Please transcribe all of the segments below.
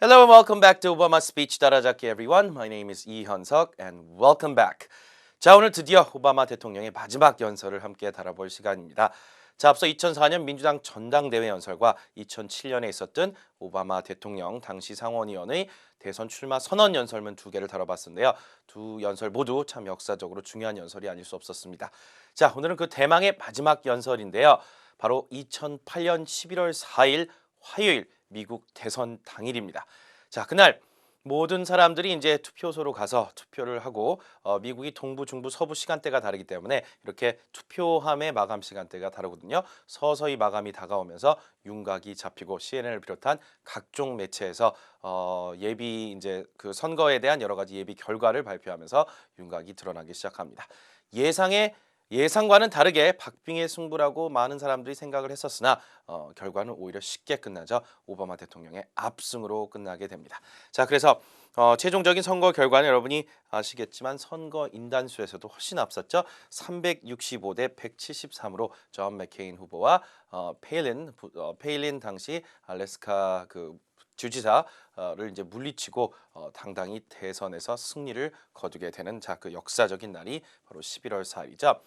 Hello and welcome back to Obama Speech 따라잡기 everyone. My name is 이현석 and welcome back. 자, 오늘 드디어 오바마 대통령의 마지막 연설을 함께 다뤄볼 시간입니다. 자, 앞서 2004년 민주당 전당대회 연설과 2007년에 있었던 오바마 대통령 당시 상원의원의 대선 출마 선언 연설문 두 개를 다뤄봤는데요. 두 연설 모두 참 역사적으로 중요한 연설이 아닐 수 없었습니다. 자, 오늘은 그 대망의 마지막 연설인데요. 바로 2008년 11월 4일 화요일 미국 대선 당일입니다. 자, 그날 모든 사람들이 이제 투표소로 가서 투표를 하고 미국이 동부, 중부, 서부 시간대가 다르기 때문에 이렇게 투표함의 마감 시간대가 다르거든요. 서서히 마감이 다가오면서 윤곽이 잡히고 CNN을 비롯한 각종 매체에서 예비 이제 그 선거에 대한 여러 가지 예비 결과를 발표하면서 윤곽이 드러나기 시작합니다. 예상과는 다르게 박빙의 승부라고 많은 사람들이 생각을 했었으나 결과는 오히려 쉽게 끝나죠. 오바마 대통령의 압승으로 끝나게 됩니다. 자, 그래서 최종적인 선거 결과는 여러분이 아시겠지만 선거 인단수에서도 훨씬 앞섰죠. 365대 173으로 존 맥케인 후보와 페일린 당시 알래스카 그 주지사를 이제 물리치고 당당히 대선에서 승리를 거두게 되는 그 역사적인 날이 바로 11월 4일이죠.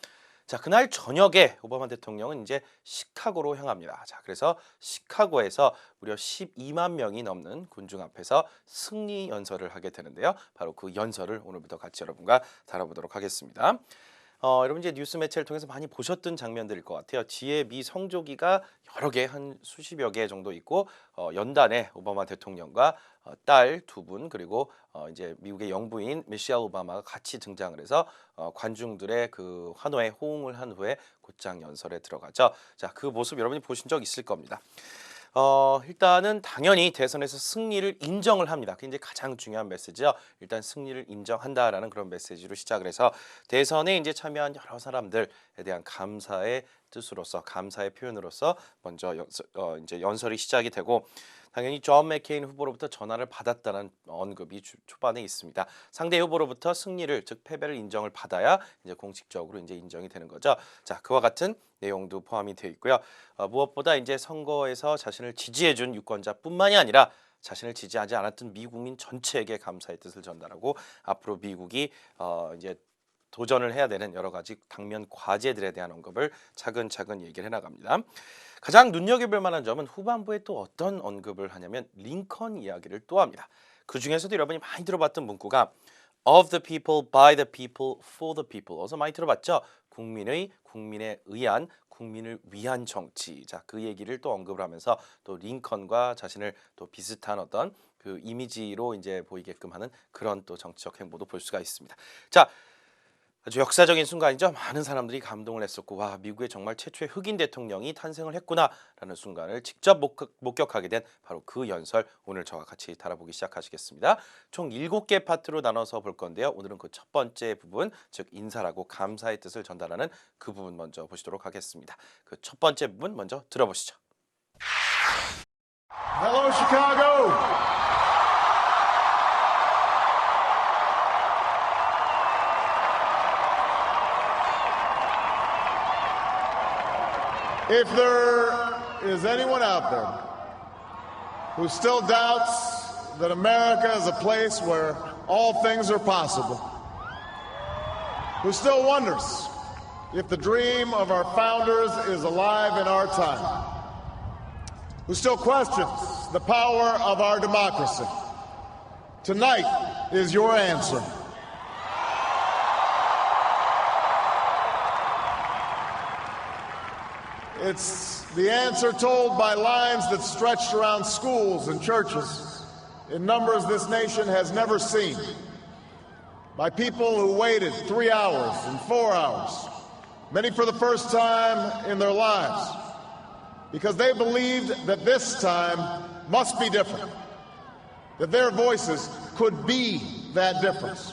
자, 그날 저녁에 오바마 대통령은 이제 시카고로 향합니다. 자, 그래서 시카고에서 무려 12만 명이 넘는 군중 앞에서 승리 연설을 하게 되는데요. 바로 그 연설을 오늘부터 같이 여러분과 다뤄보도록 하겠습니다. 여러분 이제 뉴스 매체를 통해서 많이 보셨던 장면들일 것 같아요. 뒤에 미 성조기가 여러 개, 한 수십여 개 정도 있고 연단에 오바마 대통령과 딸 두 분 그리고 이제 미국의 영부인 미셸 오바마가 같이 등장을 해서 관중들의 그 환호에 호응을 한 후에 곧장 연설에 들어가죠. 자, 그 모습 여러분이 보신 적 있을 겁니다. 일단은 당연히 대선에서 승리를 인정을 합니다. 그게 이제 가장 중요한 메시지죠. 일단 승리를 인정한다라는 그런 메시지로 시작을 해서 대선에 이제 참여한 여러 사람들에 대한 감사의 뜻으로서 감사의 표현으로서 먼저 이제 연설이 시작이 되고 당연히 존 맥케인 후보로부터 전화를 받았다는 언급이 초반에 있습니다. 상대 후보로부터 승리를 즉 패배를 인정을 받아야 이제 공식적으로 이제 인정이 되는 거죠. 자, 그와 같은 내용도 포함이 되어 있고요. 무엇보다 이제 선거에서 자신을 지지해준 유권자뿐만이 아니라 자신을 지지하지 않았던 미국민 전체에게 감사의 뜻을 전달하고 앞으로 미국이 이제 도전을 해야 되는 여러 가지 당면 과제들에 대한 언급을 차근차근 얘기를 해나갑니다. 가장 눈여겨볼 만한 점은 후반부에 또 어떤 언급을 하냐면 링컨 이야기를 또 합니다. 그 중에서도 여러분이 많이 들어봤던 문구가 of the people, by the people, for the people. 어서 많이 들어봤죠? 국민에 의한, 국민을 위한 정치. 자, 그 얘기를 또 언급을 하면서 또 링컨과 자신을 또 비슷한 어떤 그 이미지로 이제 보이게끔 하는 그런 또 정치적 행보도 볼 수가 있습니다. 자, 아주 역사적인 순간이죠. 많은 사람들이 감동을 했었고 와, 미국의 정말 최초의 흑인 대통령이 탄생을 했구나라는 순간을 직접 목격하게 된 바로 그 연설 오늘 저와 같이 다뤄보기 시작하시겠습니다. 총 7개 파트로 나눠서 볼 건데요. 오늘은 그 첫 번째 부분, 즉 인사라고 감사의 뜻을 전달하는 그 부분 먼저 보시도록 하겠습니다. 그 첫 번째 부분 먼저 들어보시죠. Hello, Chicago. If there is anyone out there who still doubts that America is a place where all things are possible, who still wonders if the dream of our founders is alive in our time, who still questions the power of our democracy, tonight is your answer. It's the answer told by lines that stretched around schools and churches in numbers this nation has never seen, by people who waited 3 hours and 4 hours, many for the first time in their lives, because they believed that this time must be different, that their voices could be that difference.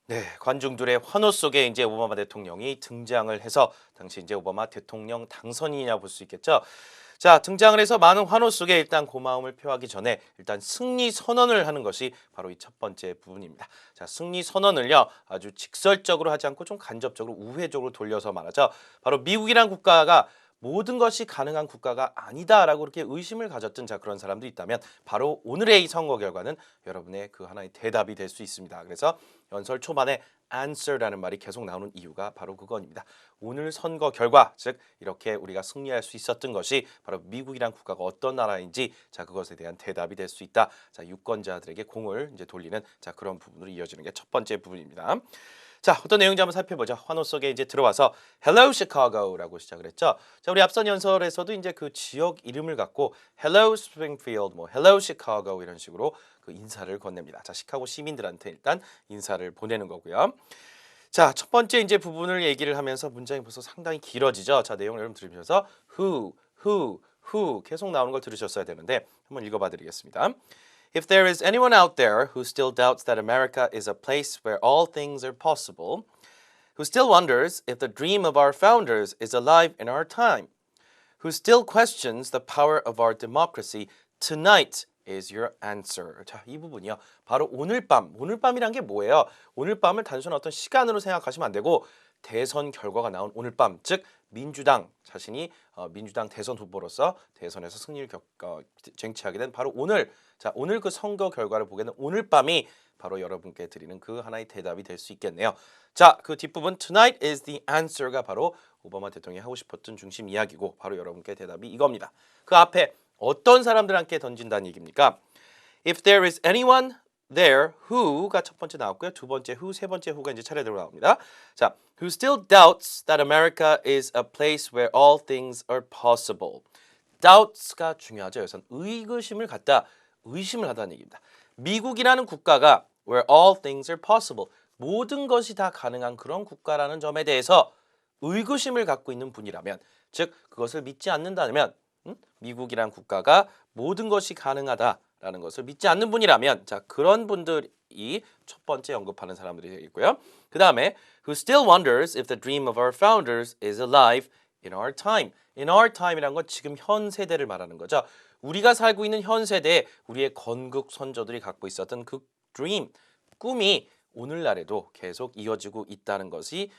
네, 관중들의 환호 속에 이제 오바마 대통령이 등장을 해서 당시 이제 오바마 대통령 당선인이냐 볼 수 있겠죠. 자, 등장을 해서 많은 환호 속에 일단 고마움을 표하기 전에 일단 승리 선언을 하는 것이 바로 이 첫 번째 부분입니다. 자, 승리 선언을요 아주 직설적으로 하지 않고 좀 간접적으로 우회적으로 돌려서 말하죠. 바로 미국이란 국가가 모든 것이 가능한 국가가 아니다라고 그렇게 의심을 가졌던 자 그런 사람도 있다면 바로 오늘의 이 선거 결과는 여러분의 그 하나의 대답이 될 수 있습니다. 그래서 연설 초반에 answer라는 말이 계속 나오는 이유가 바로 그겁니다. 오늘 선거 결과, 즉 이렇게 우리가 승리할 수 있었던 것이 바로 미국이란 국가가 어떤 나라인지 자 그것에 대한 대답이 될 수 있다. 자 유권자들에게 공을 이제 돌리는 자 그런 부분으로 이어지는 게 첫 번째 부분입니다. 자, 어떤 내용인지 한번 살펴보죠. 환호 속에 이제 들어와서 Hello Chicago라고 시작을 했죠. 자, 우리 앞선 연설에서도 이제 그 지역 이름을 갖고 Hello Springfield, 뭐 Hello Chicago 이런 식으로 그 인사를 건넵니다. 자, 시카고 시민들한테 일단 인사를 보내는 거고요. 자, 첫 번째 이제 부분을 얘기를 하면서 문장이 벌써 상당히 길어지죠. 자, 내용을 여러분 들으면서 who 계속 나오는 걸 들으셨어야 되는데 한번 읽어봐 드리겠습니다. If there is anyone out there who still doubts that America is a place where all things are possible, who still wonders if the dream of our founders is alive in our time, who still questions the power of our democracy, tonight is your answer. 자, 이 부분이요. 바로 오늘 밤이란 게 뭐예요? 오늘 밤을 단순한 어떤 시간으로 생각하시면 안 되고 대선 결과가 나온 오늘 밤, 즉 민주당 자신이 민주당 대선 후보로서 대선에서 승리를 쟁취하게 된 바로 오늘 자 오늘 그 선거 결과를 보게 된 오늘 밤이 바로 여러분께 드리는 그 하나의 대답이 될 수 있겠네요. 자, 그 뒷부분 Tonight is the answer가 바로 오바마 대통령이 하고 싶었던 중심 이야기고 바로 여러분께 대답이 이겁니다. 그 앞에 어떤 사람들한테 던진다는 얘기입니까? If there is anyone there who가 첫 번째 나왔고요. 두 번째 who, 세 번째 who가 이제 차례대로 나옵니다. 자, who still doubts that America is a place where all things are possible. doubts가 중요하죠. 여기서 의심을 하다는 얘기입니다. 미국이라는 국가가 where all things are possible. 모든 것이 다 가능한 그런 국가라는 점에 대해서 의구심을 갖고 있는 분이라면, 즉 그것을 믿지 않는다면 미국이란 국가가 모든 것이 가능하다라는 것을 믿지 않는 분이라면 자 그런 분들이 첫 번째 언급하는 사람들이 되겠고요. 그 다음에 who still wonders if the dream of our founders is alive in our time. in our time이란 건 지금 현 세대를 말하는 거죠. 우리가 살고 있는 현 세대에 우리의 건국 선조들이 갖고 있었던 그 dream, 꿈이 오늘날에도 계속 이어지고 있다는 것이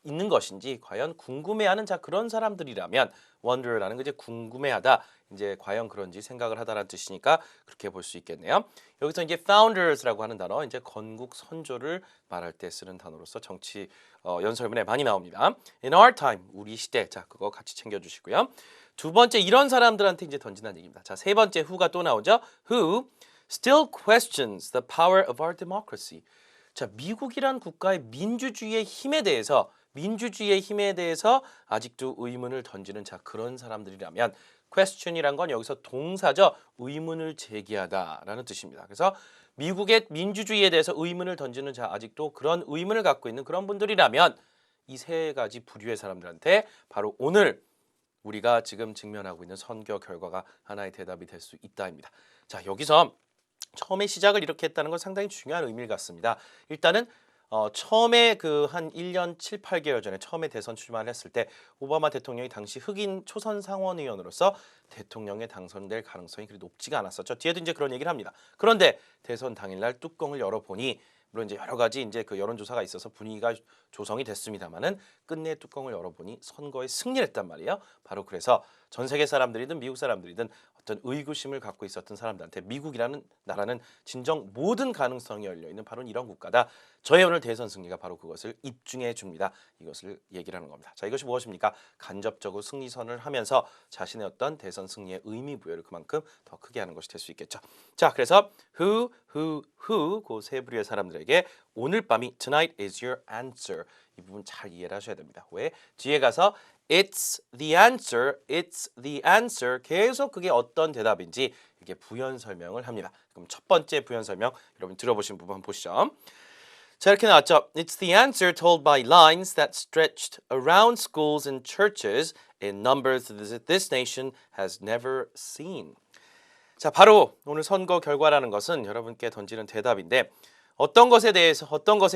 있는 것인지 과연 궁금해하는 자 그런 사람들이라면 wonder라는 게 이제 궁금해하다 이제 과연 그런지 생각을 하다라는 뜻이니까 그렇게 볼 수 있겠네요. 여기서 이제 founders라고 하는 단어 이제 건국 선조를 말할 때 쓰는 단어로서 정치 연설문에 많이 나옵니다. In our time 우리 시대 자 그거 같이 챙겨주시고요. 두 번째 이런 사람들한테 이제 던진다는 얘기입니다. 자 세 번째 who가 또 나오죠. Who still questions the power of our democracy. 자, 미국이란 국가의 민주주의의 힘에 대해서 아직도 의문을 던지는 자 그런 사람들이라면 question이란 건 여기서 동사죠. 의문을 제기하다라는 뜻입니다. 그래서 미국의 민주주의에 대해서 의문을 던지는 자 아직도 그런 의문을 갖고 있는 그런 분들이라면 이 세 가지 부류의 사람들한테 바로 오늘 우리가 지금 직면하고 있는 선거 결과가 하나의 대답이 될 수 있다입니다. 자, 여기서 처음에 시작을 이렇게 했다는 건 상당히 중요한 의미를 갖습니다. 일단은 처음에 그 한 1년 7, 8개월 전에 처음에 대선 출마를 했을 때 오바마 대통령이 당시 흑인 초선 상원의원으로서 대통령에 당선될 가능성이 그리 높지가 않았었죠. 뒤에도 이제 그런 얘기를 합니다. 그런데 대선 당일날 뚜껑을 열어보니 물론 이제 여러 가지 이제 그 여론조사가 있어서 분위기가 조성이 됐습니다만은 끝내 뚜껑을 열어보니 선거에 승리를 했단 말이에요. 바로 그래서 전 세계 사람들이든 미국 사람들이든 어떤 의구심을 갖고 있었던 사람들한테 미국이라는 나라는 진정 모든 가능성이 열려있는 바로 이런 국가다. 저의 오늘 대선 승리가 바로 그것을 입증해 줍니다. 이것을 얘기를 하는 겁니다. 자, 이것이 무엇입니까? 간접적으로 승리선을 하면서 자신의 어떤 대선 승리의 의미 부여를 그만큼 더 크게 하는 것이 될 수 있겠죠. 자, 그래서 who 그 세 부류의 사람들에게 오늘 밤이 tonight is your answer. 이 부분 잘 이해를 하셔야 됩니다. 왜? 뒤에 가서 it's the answer 계속 그게 어떤 대답인지 이렇게 부연 설명을 합니다. 그럼 첫 번째 부연 설명 여러분 들어보신 부분 한번 보시죠. 자, 이렇게 나왔죠. It's the answer told by lines that stretched around schools and churches in numbers that this nation has never seen. 자, 바로 오늘 선거 결과라는 것은 여러분께 던지는 대답인데 어떤 것에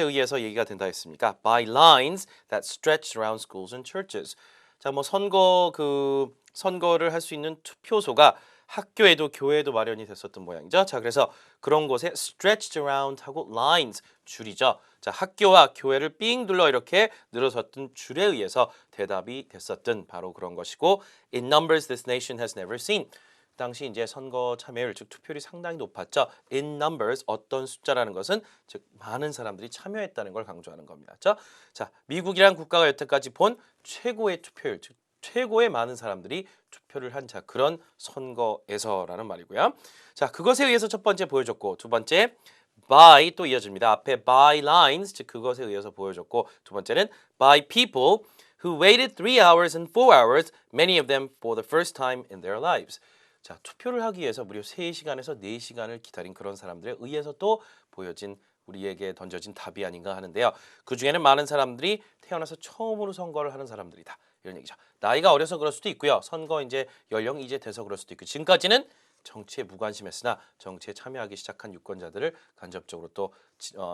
의해서 얘기가 된다 했습니까? By lines that stretched around schools and churches. 자, 뭐 선거 그 선거를 할 수 있는 투표소가 학교에도 교회에도 마련이 됐었던 모양이죠. 자, 그래서 그런 곳에 stretched around 하고 lines 줄이죠. 자, 학교와 교회를 삥 둘러 이렇게 늘어섰던 줄에 의해서 대답이 됐었던 바로 그런 것이고 in numbers this nation has never seen. 당시 이제 선거 참여율 즉 투표율이 상당히 높았죠. In numbers 어떤 숫자라는 것은 즉 많은 사람들이 참여했다는 걸 강조하는 겁니다. 자, 미국이란 국가가 여태까지 본 최고의 투표율 즉 최고의 많은 사람들이 투표를 한 자 그런 선거에서라는 말이고요. 자, 그것에 의해서 첫 번째 보여줬고 두 번째 by 또 이어집니다. 앞에 by lines 즉 그것에 의해서 보여줬고 두 번째는 by people who waited 3 hours and 4 hours, many of them for the first time in their lives. 자, 투표를 하기 위해서 무려 3시간에서 4시간을 기다린 그런 사람들에 의해서 또 보여진 우리에게 던져진 답이 아닌가 하는데요. 그 중에는 많은 사람들이 태어나서 처음으로 선거를 하는 사람들이다. 이런 얘기죠. 나이가 어려서 그럴 수도 있고요. 선거 이제 연령이 이제 돼서 그럴 수도 있고 지금까지는 정치에 무관심했으나 정치에 참여하기 시작한 유권자들을 간접적으로 또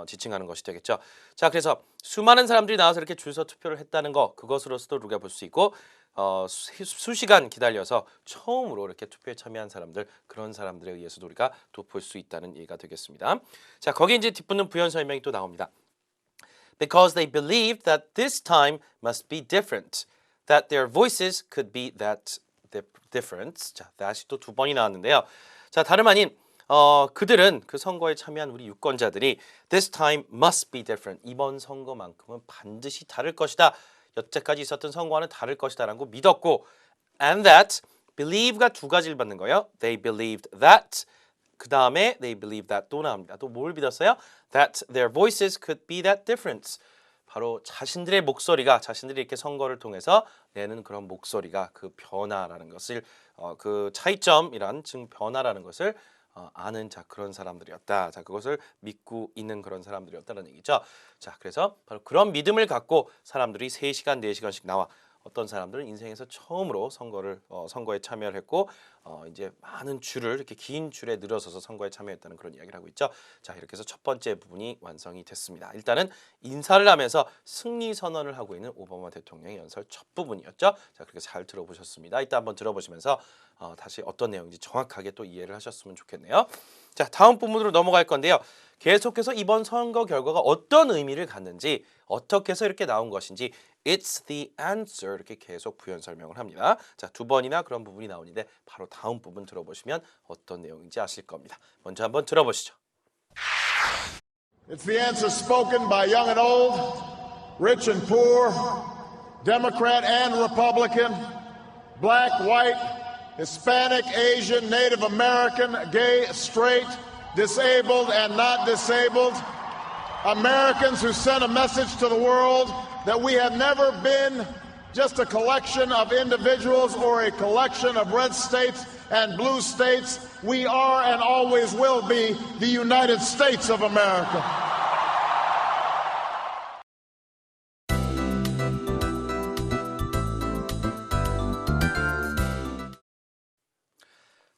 지칭하는 것이 되겠죠. 자, 그래서 수많은 사람들이 나와서 이렇게 줄서 투표를 했다는 거 그것으로서도 우리가 볼 수 있고 수시간 기다려서 처음으로 이렇게 투표에 참여한 사람들 그런 사람들에 의해서도 우리가 또 볼 수 있다는 얘기가 되겠습니다. 자, 거기 이제 뒷붙는 부연 설명이 또 나옵니다. Because they believed that this time must be different, that their voices could be that difference. 자, 다시 또 두 번이 나왔는데요. 자, 다름 아닌 그들은 그 선거에 참여한 우리 유권자들이 this time must be different. 이번 선거만큼은 반드시 다를 것이다. 여태까지 있었던 선거와는 다를 것이다라는 거 믿었고 and that believe가 두 가지를 받는 거예요. They believed that 그 다음에 they believed that 또 나옵니다. 또 뭘 믿었어요? That their voices could be that difference. 바로 자신들의 목소리가 자신들이 이렇게 선거를 통해서 내는 그런 목소리가 그 변화라는 것을 그 차이점이란 즉 변화라는 것을 아는 자 그런 사람들이었다. 자, 그것을 믿고 있는 그런 사람들이었다는 얘기죠. 자, 그래서 바로 그런 믿음을 갖고 사람들이 3시간, 4시간씩 나와 어떤 사람들은 인생에서 처음으로 선거에 참여를 했고 이제 많은 줄을 이렇게 긴 줄에 늘어서서 선거에 참여했다는 그런 이야기를 하고 있죠. 자, 이렇게 해서 첫 번째 부분이 완성이 됐습니다. 일단은 인사를 하면서 승리 선언을 하고 있는 오바마 대통령의 연설 첫 부분이었죠. 자, 그렇게 잘 들어보셨습니다. 이따 한번 들어보시면서 다시 어떤 내용인지 정확하게 또 이해를 하셨으면 좋겠네요. 자, 다음 부분으로 넘어갈 건데요. 계속해서 이번 선거 결과가 어떤 의미를 갖는지 어떻게 해서 이렇게 나온 것인지 It's the answer 이렇게 계속 부연 설명을 합니다. 자, 두 번이나 그런 부분이 나오는데 바로 다음 부분 들어보시면 어떤 내용인지 아실 겁니다. 먼저 한번 들어보시죠. It's the answer spoken by young and old, rich and poor, Democrat and Republican, black, white, Hispanic, Asian, Native American, gay, straight, disabled and not disabled, Americans who sent a message to the world that we have never been just a collection of individuals or a collection of red states and blue states. We are and always will be the United States of America.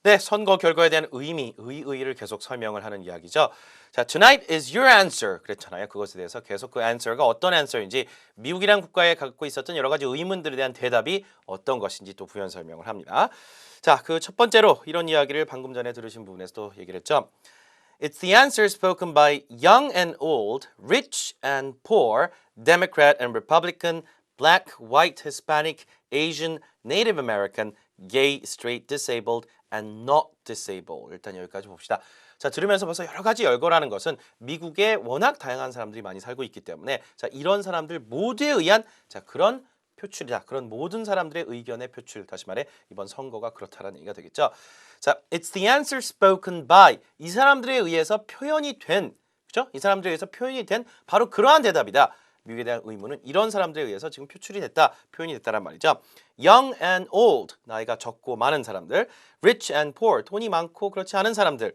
네, 선거 결과에 대한 의의를 계속 설명을 하는 이야기죠. 자, tonight is your answer 그랬잖아요. 그것에 대해서 계속 그 answer가 어떤 answer인지 미국이란 국가에 갖고 있었던 여러 가지 의문들에 대한 대답이 어떤 것인지 또 부연 설명을 합니다. 자, 그 첫 번째로 이런 이야기를 방금 전에 들으신 부분에서도 얘기를 했죠. It's the answer spoken by young and old, rich and poor, Democrat and Republican, black, white, Hispanic, Asian, Native American, gay, straight, disabled, and not disabled. 일단 여기까지 봅시다. 자, 들으면서 벌써 여러 가지 열거라는 것은 미국에 워낙 다양한 사람들이 많이 살고 있기 때문에 자, 이런 사람들 모두에 의한 자, 그런 표출이다. 그런 모든 사람들의 의견의 표출. 다시 말해 이번 선거가 그렇다라는 얘기가 되겠죠. 자, it's the answer spoken by 이 사람들에 의해서 표현이 된 그렇죠? 이 사람들에 의해서 표현이 된 바로 그러한 대답이다. 미국에 대한 의문은 이런 사람들에 의해서 지금 표출이 됐다, 표현이 됐다란 말이죠. Young and old, 나이가 적고 많은 사람들. Rich and poor, 돈이 많고 그렇지 않은 사람들.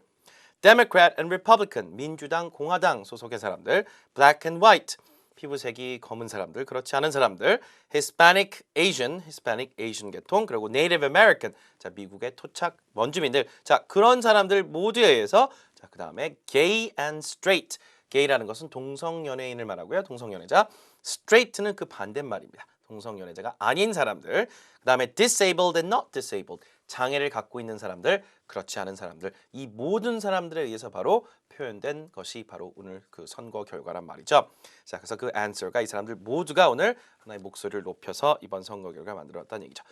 Democrat and Republican, 민주당, 공화당 소속의 사람들. Black and white, 피부색이 검은 사람들, 그렇지 않은 사람들. Hispanic, Asian, Hispanic, Asian 계통. 그리고 Native American, 자, 미국의 토착 원주민들. 자, 그런 사람들 모두에 의해서 자, 그 다음에 gay and straight, gay라는 것은 동성연애인을 말하고요. 동성연애자. straight는 그 반대말입니다. 동성연애자가 아닌 사람들, 그 다음에 disabled and not disabled, 장애를 갖고 있는 사람들, 그렇지 않은 사람들, 이 모든 사람들에 의해서 바로 표현된 것이 바로 오늘 그 선거 결과란 말이죠. 자, 그래서 그 answer가 이 사람들 모두가 오늘 하나의 목소리를 높여서 이번 선거 결과를 만들었다는 얘기죠.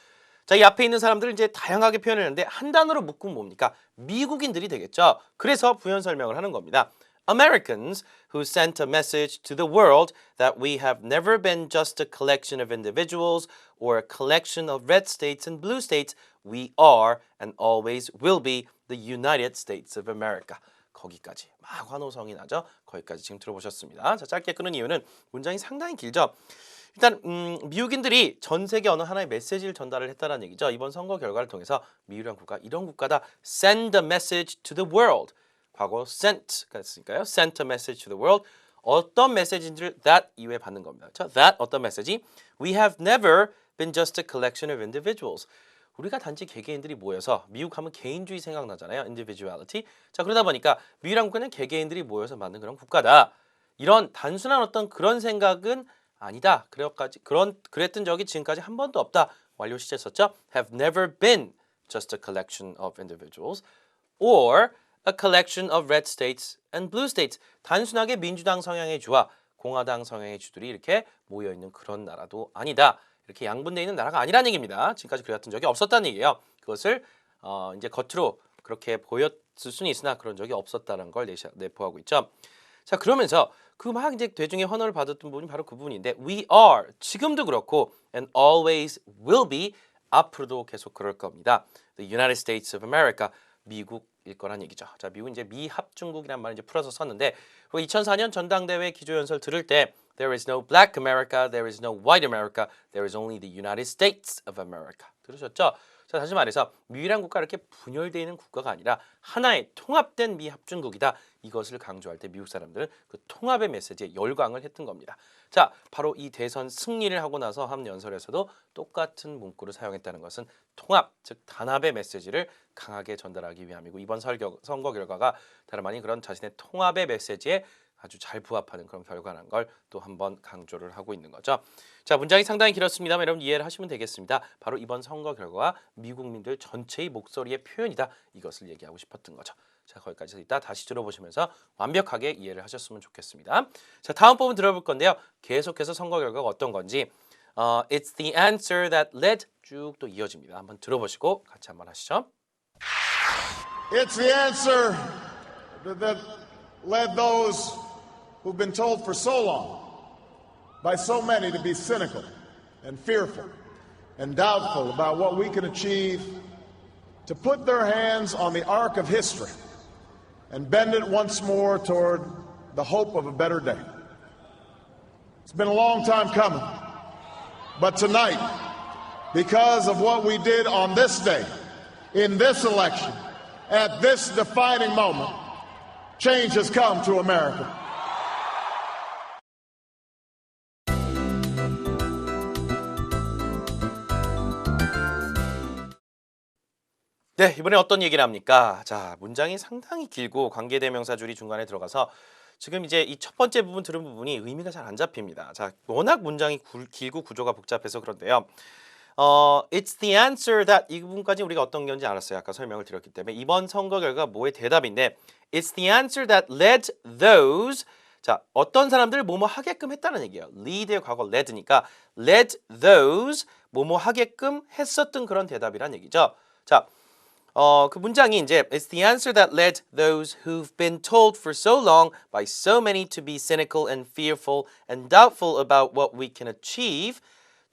자, 이 앞에 있는 사람들을 이제 다양하게 표현했는데 한 단어로 묶으면 뭡니까? 미국인들이 되겠죠. 그래서 부연 설명을 하는 겁니다. Americans who sent a message to the world that we have never been just a collection of individuals or a collection of red states and blue states. We are and always will be the United States of America. 거기까지 막 환호성이 나죠. 거기까지 지금 들어보셨습니다. 자, 짧게 끊은 이유는 문장이 상당히 길죠. 일단 미국인들이 전 세계 어느 하나의 메시지를 전달을 했다는 얘기죠. 이번 선거 결과를 통해서 미국이란 국가, 이런 국가다. Send a message to the world. 과거 sent가 있으니까요. Sent a message to the world. 어떤 메시지인지를 that 이후에 받는 겁니다. 자, that 어떤 메시지? We have never been just a collection of individuals. 우리가 단지 개개인들이 모여서, 미국 하면 개인주의 생각나잖아요. individuality. 자, 그러다 보니까 미국이란 국가는 개개인들이 모여서 만든 그런 국가다. 이런 단순한 어떤 그런 생각은 아니다. 그랬던 적이 지금까지 한 번도 없다. 완료 시제 썼죠. Have never been just a collection of individuals or a collection of red states and blue states. 단순하게 민주당 성향의 주와 공화당 성향의 주들이 이렇게 모여 있는 그런 나라도 아니다. 이렇게 양분되어 있는 나라가 아니라는 얘기입니다. 지금까지 그랬던 적이 없었다는 얘기예요. 그것을 이제 겉으로 그렇게 보였을 수는 있으나 그런 적이 없었다는 걸 내포하고 있죠. 자, 그러면서 그 막 이제 대중의 환호를 받았던 부분이 바로 그 부분인데 we are 지금도 그렇고 and always will be 앞으로도 계속 그럴 겁니다. The United States of America 미국일 거란 얘기죠. 자, 미국은 이제 미합중국이란 말을 이제 풀어서 썼는데 2004년 전당대회 기조연설 들을 때 There is no black America, there is no white America, there is only the United States of America. 들으셨죠? 자, 다시 말해서 미국이란 국가 이렇게 분열되어 있는 국가가 아니라 하나의 통합된 미합중국이다. 이것을 강조할 때 미국 사람들은 그 통합의 메시지에 열광을 했던 겁니다. 자, 바로 이 대선 승리를 하고 나서 한 연설에서도 똑같은 문구를 사용했다는 것은 통합, 즉 단합의 메시지를 강하게 전달하기 위함이고 이번 선거 결과가 다름 아닌 그런 자신의 통합의 메시지에 아주 잘 부합하는 그런 결과라는 걸 또 한번 강조를 하고 있는 거죠. 자, 문장이 상당히 길었습니다만 여러분 이해를 하시면 되겠습니다. 바로 이번 선거 결과와 미국민들 전체의 목소리의 표현이다. 이것을 얘기하고 싶었던 거죠. 자, 거기까지 이따 다시 들어보시면서 완벽하게 이해를 하셨으면 좋겠습니다. 자, 다음 부분 들어볼 건데요. 계속해서 선거 결과가 어떤 건지 It's the answer that led 쭉 또 이어집니다. 한번 들어보시고 같이 한번 하시죠. It's the answer that led those who've been told for so long by so many to be cynical and fearful and doubtful about what we can achieve to put their hands on the arc of history and bend it once more toward the hope of a better day. It's been a long time coming, but tonight, because of what we did on this day, in this election, at this defining moment, change has come to America. 네, 이번에 어떤 얘기를 합니까? 자, 문장이 상당히 길고 관계대명사 줄이 중간에 들어가서 지금 이제 이 첫 번째 부분 들은 부분이 의미가 잘 안 잡힙니다. 자, 워낙 문장이 길고 구조가 복잡해서 그런데요. It's the answer that 이 부분까지 우리가 어떤 건지 알았어요. 아까 설명을 드렸기 때문에 이번 선거 결과 뭐의 대답인데 It's the answer that led those 자, 어떤 사람들을 뭐뭐 하게끔 했다는 얘기예요. lead의 과거 led니까 led those 뭐뭐 하게끔 했었던 그런 대답이란 얘기죠. 자, 그 문장이 이제 It's the answer that led those who've been told for so long by so many to be cynical and fearful and doubtful about what we can achieve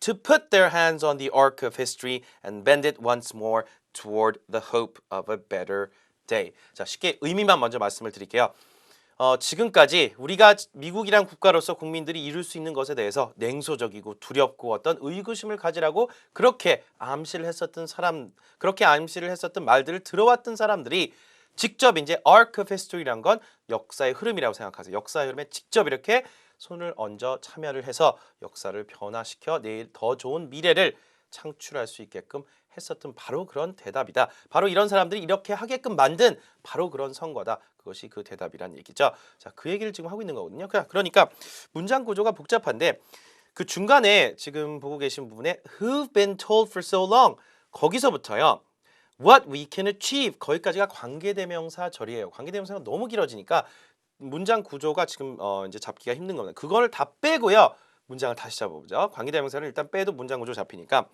to put their hands on the arc of history and bend it once more toward the hope of a better day. 자, 쉽게 의미만 먼저 말씀을 드릴게요. 지금까지 우리가 미국이란 국가로서 국민들이 이룰 수 있는 것에 대해서 냉소적이고 두렵고 어떤 의구심을 가지라고 그렇게 암시를 했었던 말들을 들어왔던 사람들이 직접 이제 arc of history란 건 역사의 흐름이라고 생각하세요. 역사의 흐름에 직접 이렇게 손을 얹어 참여를 해서 역사를 변화시켜 내일 더 좋은 미래를 창출할 수 있게끔 했었던 바로 그런 대답이다. 바로 이런 사람들이 이렇게 하게끔 만든 바로 그런 선거다. 그것이 그 대답이란 얘기죠. 자, 그 얘기를 지금 하고 있는 거거든요. 그러니까 문장 구조가 복잡한데 그 중간에 지금 보고 계신 부분에 who've been told for so long 거기서부터요. what we can achieve 거기까지가 관계대명사 절이에요. 관계대명사가 너무 길어지니까 문장 구조가 지금 이제 잡기가 힘든 겁니다. 그걸 다 빼고요. 문장을 다시 잡아보죠. 관계대명사를 일단 빼도 문장 구조 잡히니까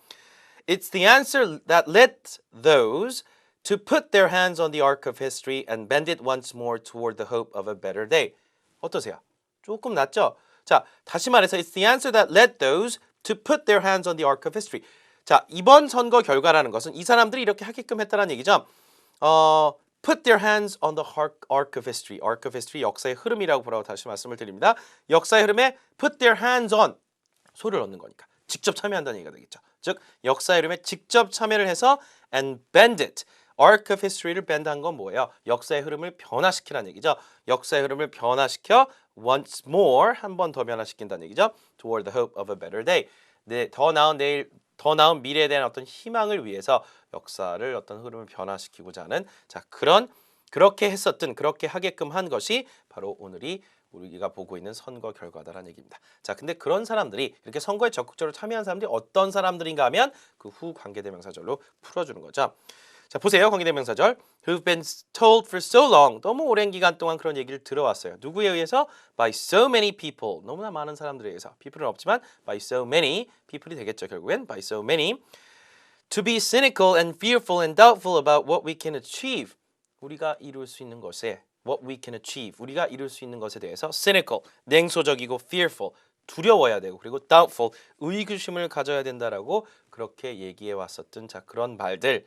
It's the answer that led those to put their hands on the arc of history and bend it once more toward the hope of a better day. 어떠세요? 조금 낫죠? 자, 다시 말해서 It's the answer that led those to put their hands on the arc of history. 자, 이번 선거 결과라는 것은 이 사람들이 이렇게 하게끔 했다는 얘기죠. Put their hands on the arc of history. Arc of history 역사의 흐름이라고 보라고 다시 말씀을 드립니다. 역사의 흐름에 put their hands on 소를 넣는 거니까 직접 참여한다는 얘기가 되겠죠. 즉 역사의 흐름에 직접 참여를 해서 and bend it. arc of history를 bend한 건 뭐예요? 역사의 흐름을 변화시키라는 얘기죠. 역사의 흐름을 변화시켜 once more 한 번 더 변화시킨다는 얘기죠. toward the hope of a better day. 네, 더 나은 내일, 더 나은 미래에 대한 어떤 희망을 위해서 역사를 어떤 흐름을 변화시키고자 하는 자 그렇게 했었든 그렇게 하게끔 한 것이 바로 오늘이 우리가 보고 있는 선거 결과다라는 얘기입니다. 자, 근데 그런 사람들이 이렇게 선거에 적극적으로 참여한 사람들이 어떤 사람들인가 하면 그 후 관계대명사절로 풀어주는 거죠. 자, 보세요. 관계대명사절. Who've been told for so long. 너무 오랜 기간 동안 그런 얘기를 들어왔어요. 누구에 의해서? By so many people. 너무나 많은 사람들에 의해서. people은 없지만 by so many. people이 되겠죠. 결국엔 by so many. To be cynical and fearful and doubtful about what we can achieve. 우리가 이룰 수 있는 것에 what we can achieve. 우리가 이룰 수 있는 것에 대해서 cynical, 냉소적이고 fearful, 두려워야 되고 그리고 doubtful, 의구심을 가져야 된다라고 그렇게 얘기해 왔었던 자 그런 말들을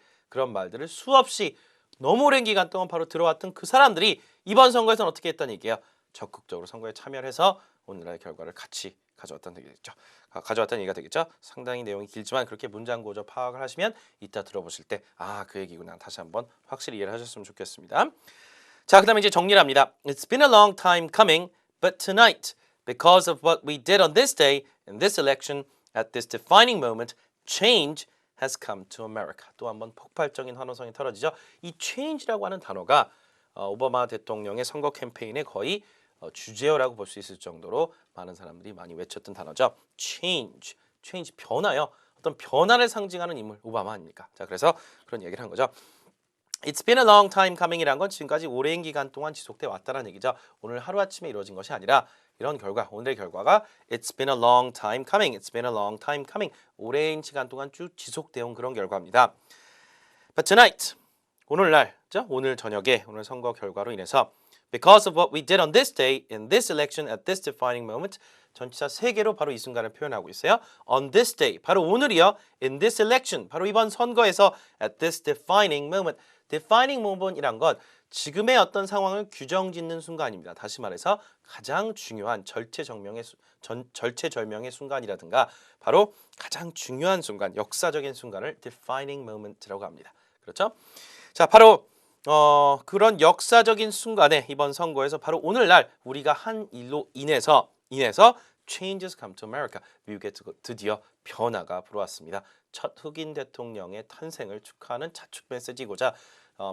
수없이 너무 오랜 기간 동안 바로 들어왔던 그 사람들이 이번 선거에서는 어떻게 했다는 얘기예요? 적극적으로 선거에 참여를 해서 오늘날의 결과를 같이 가져왔다는 얘기가 되겠죠. 상당히 내용이 길지만 그렇게 문장 구조 파악을 하시면 이따 들어보실 때 그 얘기구나 다시 한번 확실히 이해를 하셨으면 좋겠습니다. 자, 그다음에 이제 정리를 합니다. It's been a long time coming, but tonight, because of what we did on this day, in this election, at this defining moment, change has come to America. 또 한번 폭발적인 환호성이 터져지죠. 이 change라고 하는 단어가 오바마 대통령의 선거 캠페인의 거의 주제어라고 볼 수 있을 정도로 많은 사람들이 많이 외쳤던 단어죠. change 변화요. 어떤 변화를 상징하는 인물 오바마 아닙니까? 자, 그래서 그런 얘기를 한 거죠. It's been a long time coming이란 건 지금까지 오랜 기간 동안 지속돼 왔다는 얘기죠. 오늘 하루아침에 이루어진 것이 아니라 이런 결과, 오늘의 결과가 It's been a long time coming. It's been a long time coming. 오랜 시간 동안 쭉 지속되어 온 그런 결과입니다. But tonight, 오늘 저녁에 오늘 선거 결과로 인해서 Because of what we did on this day, in this election, at this defining moment 전치사 3개로 바로 이 순간을 표현하고 있어요. On this day, 바로 오늘이요. In this election, 바로 이번 선거에서 at this defining moment. defining moment이란 건 지금의 어떤 상황을 규정짓는 순간입니다. 다시 말해서 가장 중요한 절체절명의 순간이라든가 바로 가장 중요한 순간, 역사적인 순간을 defining moment라고 합니다. 그렇죠? 자, 바로 그런 역사적인 순간에 이번 선거에서 바로 오늘날 우리가 한 일로 인해서 changes come to America. 미국에 드디어 변화가 불어왔습니다. 첫 흑인 대통령의 탄생을 축하하는 자축 메시지고자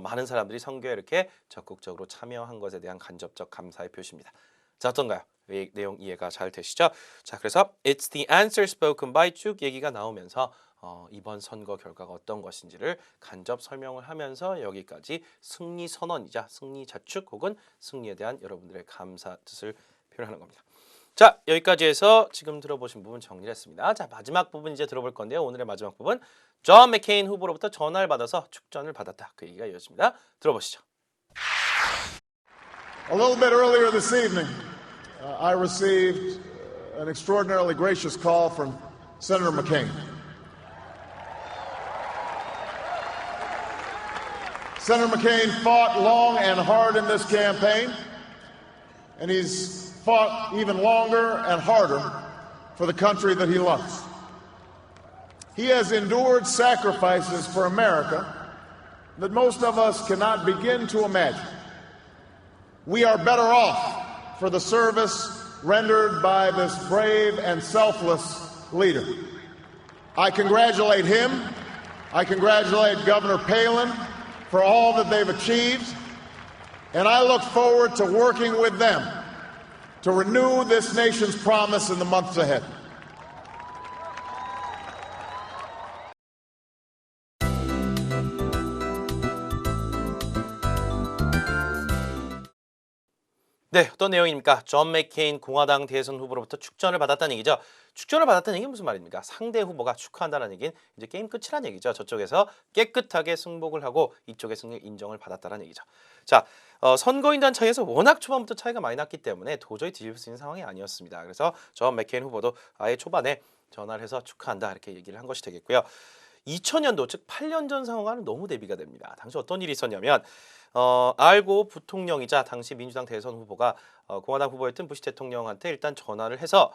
많은 사람들이 선거에 이렇게 적극적으로 참여한 것에 대한 간접적 감사의 표시입니다. 자, 어떤가요? 내용 이해가 잘 되시죠? 자, 그래서 It's the answer spoken by 쭉 얘기가 나오면서 이번 선거 결과가 어떤 것인지를 간접 설명을 하면서 여기까지 승리 선언이자 승리 자축 혹은 승리에 대한 여러분들의 감사 뜻을 표현하는 겁니다. 자, 여기까지 해서 지금 들어보신 부분 정리를 했습니다. 자, 마지막 부분 이제 들어볼 건데요. 오늘의 마지막 부분 존 맥케인 후보로부터 전화를 받아서 축전을 받았다. 그 얘기가 이어집니다. 들어보시죠. A little bit earlier this evening, I received an extraordinarily gracious call from Senator McCain. Senator McCain fought long and hard in this campaign, and he's fought even longer and harder for the country that he loves. He has endured sacrifices for America that most of us cannot begin to imagine. We are better off for the service rendered by this brave and selfless leader. I congratulate him. I congratulate Governor Palin for all that they've achieved, and I look forward to working with them to renew this nation's promise in the months ahead. 네, 어떤 내용입니까? 존 맥케인 공화당 대선 후보로부터 축전을 받았다는 얘기죠. 축전을 받았다는 얘기는 무슨 말입니까? 상대 후보가 축하한다는 얘기는 이제 게임 끝이라는 얘기죠. 저쪽에서 깨끗하게 승복을 하고 이쪽의 승리 인정을 받았다는 얘기죠. 자, 선거인단 차이에서 워낙 초반부터 차이가 많이 났기 때문에 도저히 뒤집을 수 있는 상황이 아니었습니다. 그래서 존 맥케인 후보도 아예 초반에 전화를 해서 축하한다 이렇게 얘기를 한 것이 되겠고요. 2000년도 즉 8년 전 상황과는 너무 대비가 됩니다. 당시 어떤 일이 있었냐면 알고 부통령이자 당시 민주당 대선 후보가 공화당 후보였던 부시 대통령한테 일단 전화를 해서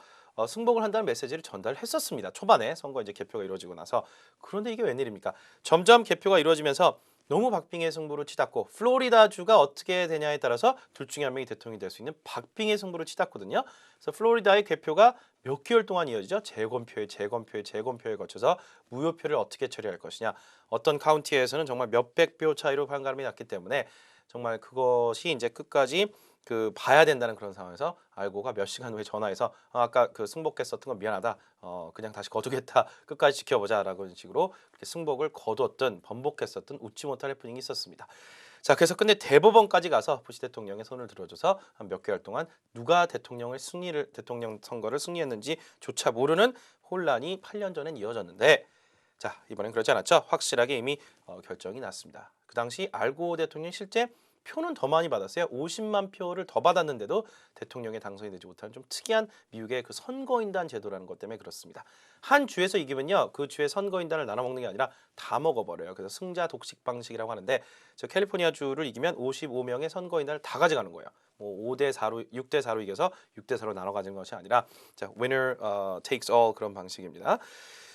승복을 한다는 메시지를 전달했었습니다. 초반에 선거 이제 개표가 이루어지고 나서. 그런데 이게 웬일입니까? 점점 개표가 이루어지면서 너무 박빙의 승부로 치닫고 플로리다주가 어떻게 되냐에 따라서 둘 중에 한 명이 대통령이 될 수 있는 박빙의 승부로 치닫거든요. 그래서 플로리다의 개표가 몇 개월 동안 이어지죠. 재검표에 거쳐서 무효표를 어떻게 처리할 것이냐. 어떤 카운티에서는 정말 몇백 표 차이로 판가름이 났기 때문에 정말 그것이 이제 끝까지 그 봐야 된다는 그런 상황에서 알고가 몇 시간 후에 전화해서 아까 그 승복했었던 건 미안하다. 그냥 다시 거두겠다. 끝까지 지켜보자라고 식으로 이렇게 승복을 거두었던 번복했었던 웃지 못할 해프닝이 있었습니다. 자, 그래서 근데 대법원까지 가서 부시 대통령의 손을 들어줘서 한 몇 개월 동안 누가 대통령 선거를 승리했는지조차 모르는 혼란이 8년 전엔 이어졌는데 자, 이번엔 그렇지 않았죠. 확실하게 이미 결정이 났습니다. 그 당시 알고 대통령이 실제 표는 더 많이 받았어요. 50만 표를 더 받았는데도 대통령에 당선이 되지 못하는 좀 특이한 미국의 그 선거인단 제도라는 것 때문에 그렇습니다. 한 주에서 이기면요, 그 주의 선거인단을 나눠 먹는 게 아니라 다 먹어버려요. 그래서 승자 독식 방식이라고 하는데, 저 캘리포니아 주를 이기면 55명의 선거인단을 다 가져가는 거예요. 뭐 5대 4로 6대 4로 이겨서 6대 4로 나눠 가지는 것이 아니라 자, winner takes all 그런 방식입니다.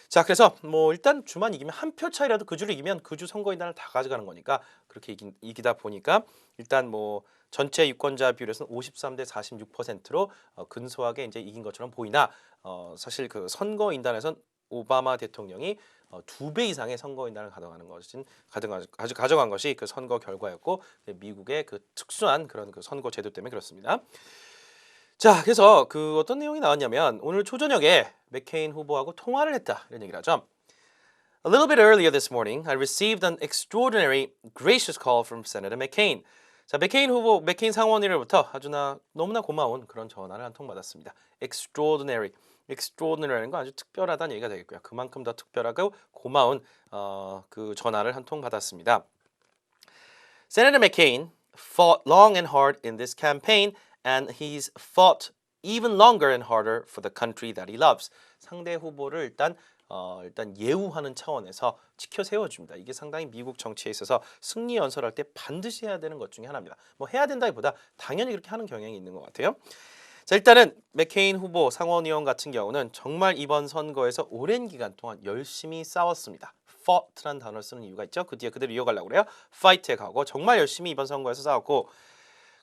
자, 그래서 뭐 일단 주만 이기면 한 표 차이라도 그 주를 이기면 그 주 선거인단을 다 가져가는 거니까 그렇게 이기다 보니까 일단 뭐 전체 유권자 비율에서는 53대 46%로 근소하게 이제 이긴 것처럼 보이나 사실 그 선거인단에선 오바마 대통령이 2배 이상의 선거인단을 가져간 것이 그 선거 결과였고 미국의 그 특수한 그런 그 선거 제도 때문에 그렇습니다. 자, 그래서 그 어떤 내용이 나왔냐면 오늘 초저녁에 맥케인 후보하고 통화를 했다 이런 얘기를 하죠. A little bit earlier this morning, I received an extraordinary, gracious call from Senator McCain. 자, 맥케인 상원의로부터 너무나 고마운 그런 전화를 한 통 받았습니다. extraordinary라는 건 아주 특별하다는 얘기가 되겠고요. 그만큼 더 특별하고 고마운 그 전화를 한 통 받았습니다. Senator McCain fought long and hard in this campaign, and he's fought even longer and harder for the country that he loves. 상대 후보를 일단 예우하는 차원에서 지켜 세워줍니다. 이게 상당히 미국 정치에 있어서 승리 연설할 때 반드시 해야 되는 것 중에 하나입니다. 뭐 해야 된다기보다 당연히 그렇게 하는 경향이 있는 것 같아요. 자, 일단은 맥케인 후보 상원의원 같은 경우는 정말 이번 선거에서 오랜 기간 동안 열심히 싸웠습니다. fought라는 단어를 쓰는 이유가 있죠. 그 뒤에 그대로 이어가려고 그래요. fight에 가고 정말 열심히 이번 선거에서 싸웠고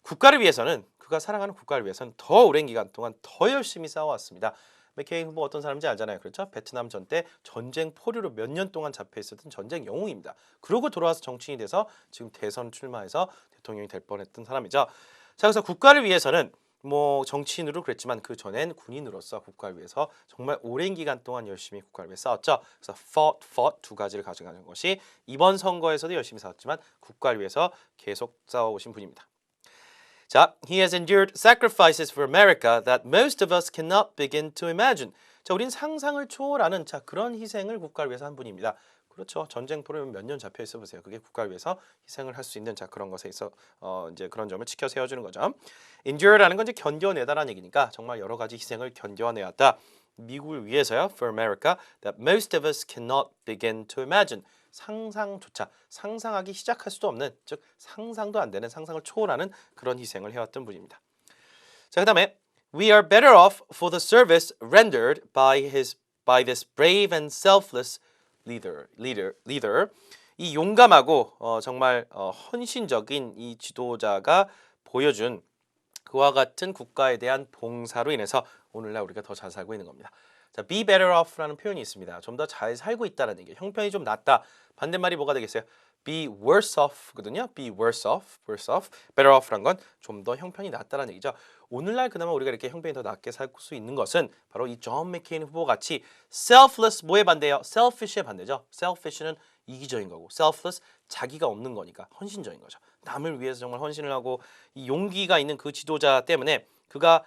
그가 사랑하는 국가를 위해서는 더 오랜 기간 동안 더 열심히 싸워왔습니다. 맥케인 후보 어떤 사람인지 알잖아요. 그렇죠? 베트남 전 때 전쟁 포로로 몇 년 동안 잡혀 있었던 전쟁 영웅입니다. 그러고 돌아와서 정치인이 돼서 지금 대선 출마해서 대통령이 될 뻔했던 사람이죠. 자, 그래서 국가를 위해서는 뭐 정치인으로 그랬지만 그 전엔 군인으로서 국가를 위해서 정말 오랜 기간 동안 열심히 국가를 위해 싸웠죠. 그래서 fought 두 가지를 가져가는 것이 이번 선거에서도 열심히 싸웠지만 국가를 위해서 계속 싸워오신 분입니다. 자, he has endured sacrifices for America that most of us cannot begin to imagine. 자, 우린 상상을 초월하는 그런 희생을 국가를 위해서 한 분입니다. 그렇죠. 전쟁포로에 몇 년 잡혀 있어 보세요. 그게 국가를 위해서 희생을 할 수 있는 그런 것에 있어 이제 그런 점을 지켜 세워주는 거죠. endure라는 건 이제 견뎌내다라는 얘기니까 정말 여러 가지 희생을 견뎌내었다. 미국을 위해서요. For America that most of us cannot begin to imagine. 상상조차 상상하기 시작할 수도 없는 즉 상상도 안 되는 상상을 초월하는 그런 희생을 해왔던 분입니다. 자, 그다음에 We are better off for the service rendered by this brave and selfless leader. 이 용감하고 정말 헌신적인 이 지도자가 보여준 그와 같은 국가에 대한 봉사로 인해서 오늘날 우리가 더 잘 살고 있는 겁니다. 자, be better off라는 표현이 있습니다. 좀 더 잘 살고 있다는 얘기예요. 형편이 좀 낫다. 반대말이 뭐가 되겠어요? be worse off거든요. be worse off. better off란 건 좀 더 형편이 낫다는 얘기죠. 오늘날 그나마 우리가 이렇게 형편이 더 낫게 살 수 있는 것은 바로 이 존 맥케인 후보 같이 selfless 뭐의 반대예요? selfish의 반대죠. selfish는 이기적인 거고 selfless 자기가 없는 거니까 헌신적인 거죠. 남을 위해서 정말 헌신을 하고 이 용기가 있는 그 지도자 때문에 그가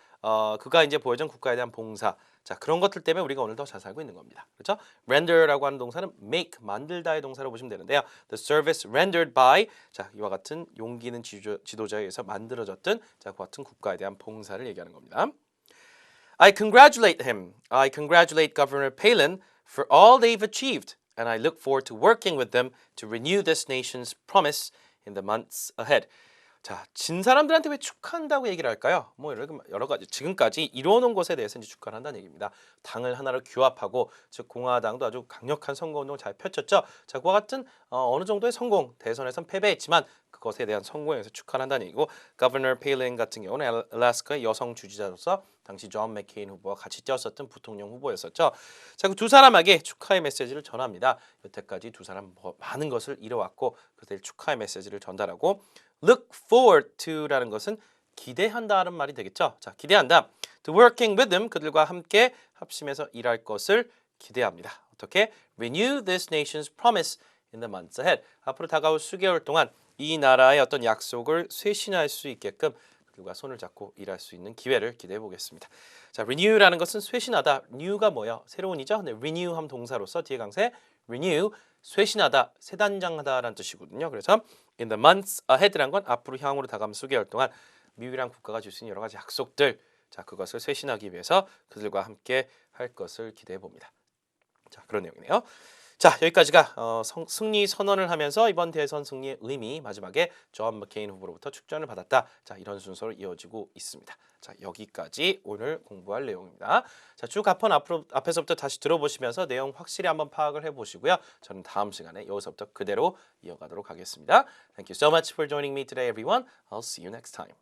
이제 보여준 국가에 대한 봉사, 자 그런 것들 때문에 우리가 오늘 더 잘 살고 있는 겁니다. 그렇죠? render라고 하는 동사는 make 만들다의 동사로 보시면 되는데요. The service rendered by 자 이와 같은 용기 있는 지도자에 의해서 만들어졌던 자 그와 같은 국가에 대한 봉사를 얘기하는 겁니다. I congratulate him. I congratulate Governor Palin for all they've achieved, and I look forward to working with them to renew this nation's promise in the months ahead. 자, 진 사람들한테 왜 축하한다고 얘기를 할까요? 뭐 여러 가지 지금까지 이뤄놓은 것에 대해서 이제 축하를 한다는 얘기입니다. 당을 하나로 규합하고 즉 공화당도 아주 강력한 선거운동을 잘 펼쳤죠. 자, 그와 같은 어느 정도의 성공, 대선에선 패배했지만 그것에 대한 성공에 대해서 축하를 한다는 얘기고 Governor Palin 같은 경우는 알래스카의 여성 주지자로서 당시 존 맥케인 후보와 같이 뛰었었던 부통령 후보였었죠. 자, 그 두 사람에게 축하의 메시지를 전합니다. 여태까지 두 사람 많은 것을 이뤄왔고 그들 축하의 메시지를 전달하고 look forward to라는 것은 기대한다는 말이 되겠죠. 자, 기대한다. To working with them 그들과 함께 합심해서 일할 것을 기대합니다. 어떻게? Renew this nation's promise in the months ahead. 앞으로 다가올 수개월 동안 이 나라의 어떤 약속을 쇄신할 수 있게끔 그들과 손을 잡고 일할 수 있는 기회를 기대해 보겠습니다. 자, renew라는 것은 쇄신하다. new가 뭐예요? 새로운이죠. 근데 renew 함 동사로서 뒤에 강세 renew 쇄신하다, 세단장하다라는 뜻이거든요. 그래서 in the months ahead란 건 앞으로 향후로 다가올 수개월 동안 미국이란 국가가 줄 수 있는 여러 가지 약속들, 자 그것을 쇄신하기 위해서 그들과 함께 할 것을 기대해 봅니다. 자 그런 내용이네요. 자 여기까지가 승리 선언을 하면서 이번 대선 승리의 의미 마지막에 존 맥케인 후보로부터 축전을 받았다. 자 이런 순서로 이어지고 있습니다. 자 여기까지 오늘 공부할 내용입니다. 자 쭉 앞에서부터 다시 들어보시면서 내용 확실히 한번 파악을 해보시고요. 저는 다음 시간에 여기서부터 그대로 이어가도록 하겠습니다. Thank you so much for joining me today, everyone. I'll see you next time.